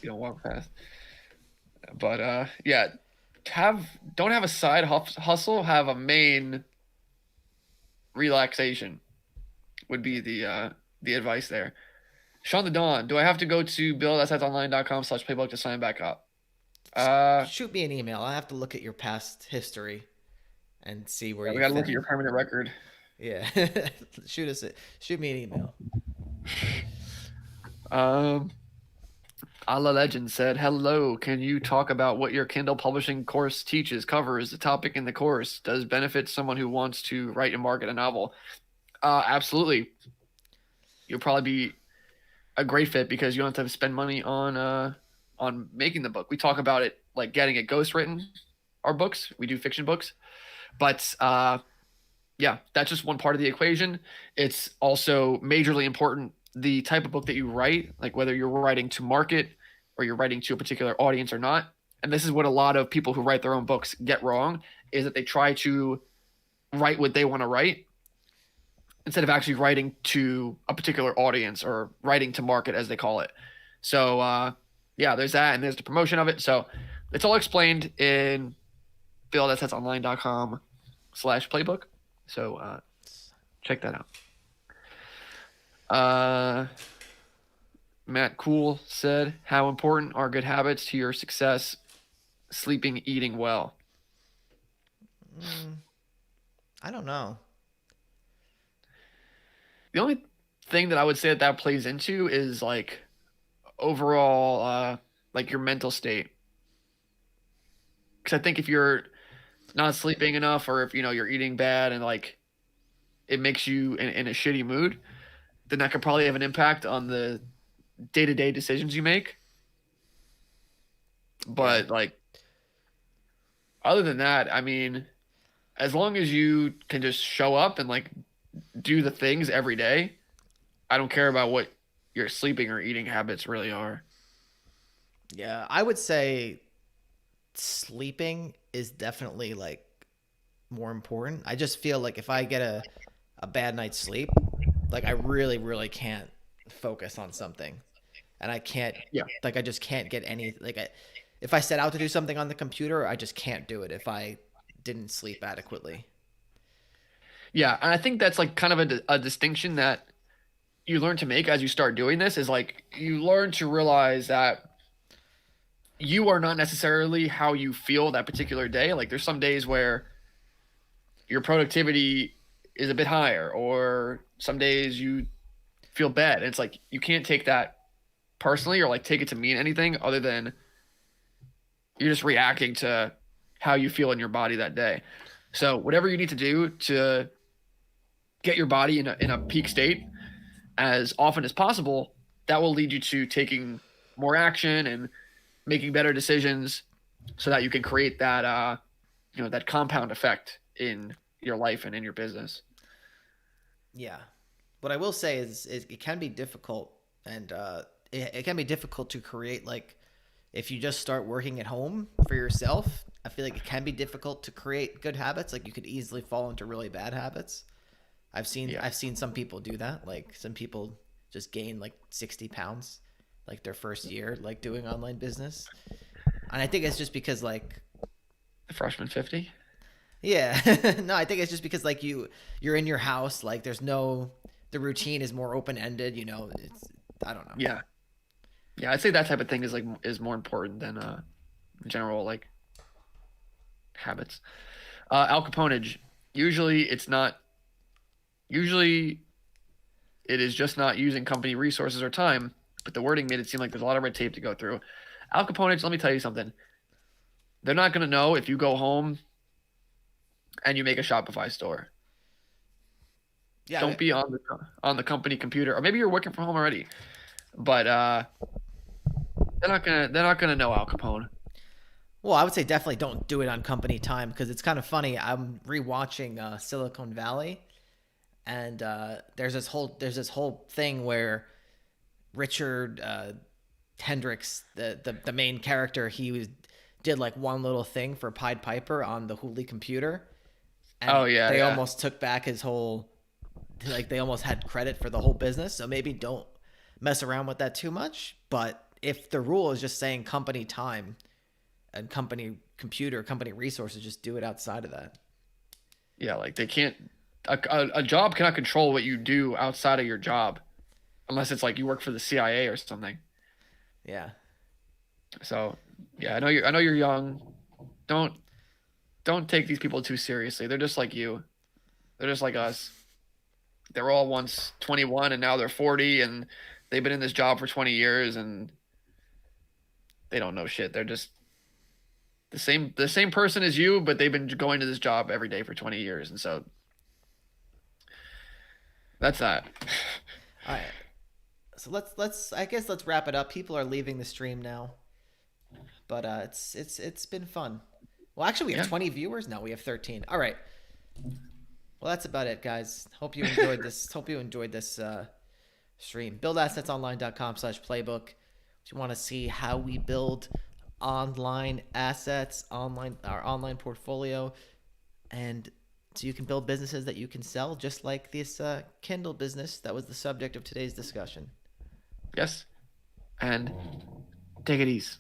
you don't walk fast. But yeah, have don't have a side hustle. Have a main relaxation would be the advice there. Sean the Don, do I have to go to buildassetsonline.com/playbook to sign back up? Uh, Shoot me an email. I have to look at your past history and see where yeah, we you got to look fit. at your permanent record. Yeah. Shoot me an email. Um, Allah Legend said, "Hello, can you talk about what your Kindle publishing course teaches, covers, the topic in the course? Does benefit someone who wants to write and market a novel?" Absolutely. You'll probably be a great fit because you don't have to spend money on making the book. We talk about it like getting it ghostwritten, our books. We do fiction books, but yeah, that's just one part of the equation. It's also majorly important the type of book that you write, like whether you're writing to market or you're writing to a particular audience or not. And this is what a lot of people who write their own books get wrong, is that they try to write what they want to write instead of actually writing to a particular audience or writing to market as they call it. So yeah, there's that, and there's the promotion of it. So it's all explained in buildassetsonline.com/playbook. So check that out. Uh, Matt Cool said, "How important are good habits to your success? Sleeping, eating well." Mm, I don't know. The only thing that I would say that that plays into is like overall, like your mental state. Because I think if you're not sleeping enough, or if you're eating bad and like it makes you in a shitty mood, then that could probably have an impact on the day to day decisions you make. Yeah. But like other than that, I mean, as long as you can just show up and like do the things every day, I don't care about what your sleeping or eating habits really are. Yeah, I would say sleeping is definitely like more important. I just feel like if I get a bad night's sleep, like I really, really can't focus on something. And I can't, Yeah. like, I just can't get any, like, if I set out to do something on the computer, I just can't do it if I didn't sleep adequately. Yeah, and I think that's like kind of a distinction that you learn to make as you start doing this is like you learn to realize that you are not necessarily how you feel that particular day. Like there's some days where your productivity is a bit higher, or some days you feel bad. And it's like you can't take that personally or like take it to mean anything other than you're just reacting to how you feel in your body that day. So whatever you need to do to get your body in a peak state as often as possible, that will lead you to taking more action and making better decisions so that you can create that that compound effect in your life and in your business. Yeah. What I will say is it can be difficult, and it can be difficult to create, like, if you just start working at home for yourself, I feel like it can be difficult to create good habits. Like you could easily fall into really bad habits. Yeah. I've seen some people do that. Like some people just gain like 60 pounds like their first year like doing online business. And I think it's just because like The freshman 50. yeah. No, I think it's just because like you're in your house, like there's no the routine is more open-ended, it's I don't know. Yeah. Yeah, I'd say that type of thing is more important than general like habits. Al Caponage. Usually it's not usually it is just not using company resources or time, but the wording made it seem like there's a lot of red tape to go through. Al Caponage, let me tell you something. They're not going to know if you go home and you make a Shopify store. Yeah. Don't be on the company computer, or maybe you're working from home already. But they're not gonna know Al Capone. Well, I would say definitely don't do it on company time because it's kind of funny. I'm rewatching Silicon Valley, and there's this whole thing where Richard Hendricks, the main character, did like one little thing for Pied Piper on the Hooli computer, Oh and yeah, they yeah, almost took back his whole, like they almost had credit for the whole business. So maybe don't mess around with that too much. But if the rule is just saying company time and company computer, company resources, just do it outside of that. yeah. Like they can't. A job cannot control what you do outside of your job, unless it's like you work for the CIA or something. Yeah. So yeah, I know you're young. Don't don't take these people too seriously. They're just like you. They're just like us. They're all once 21 and now they're 40, and they've been in this job for 20 years and they don't know shit. They're just the same person as you, but they've been going to this job every day for 20 years, and so that's that. All right. So let's I guess let's wrap it up. People are leaving the stream now, but it's been fun. Well, actually, we have Yeah. 20 viewers now. We have 13. All right. Well, that's about it, guys. Hope you enjoyed this. Hope you enjoyed this stream. Buildassetsonline.com/playbook. If you want to see how we build online assets, our online portfolio, and so you can build businesses that you can sell, just like this Kindle business that was the subject of today's discussion. Yes, and take it easy.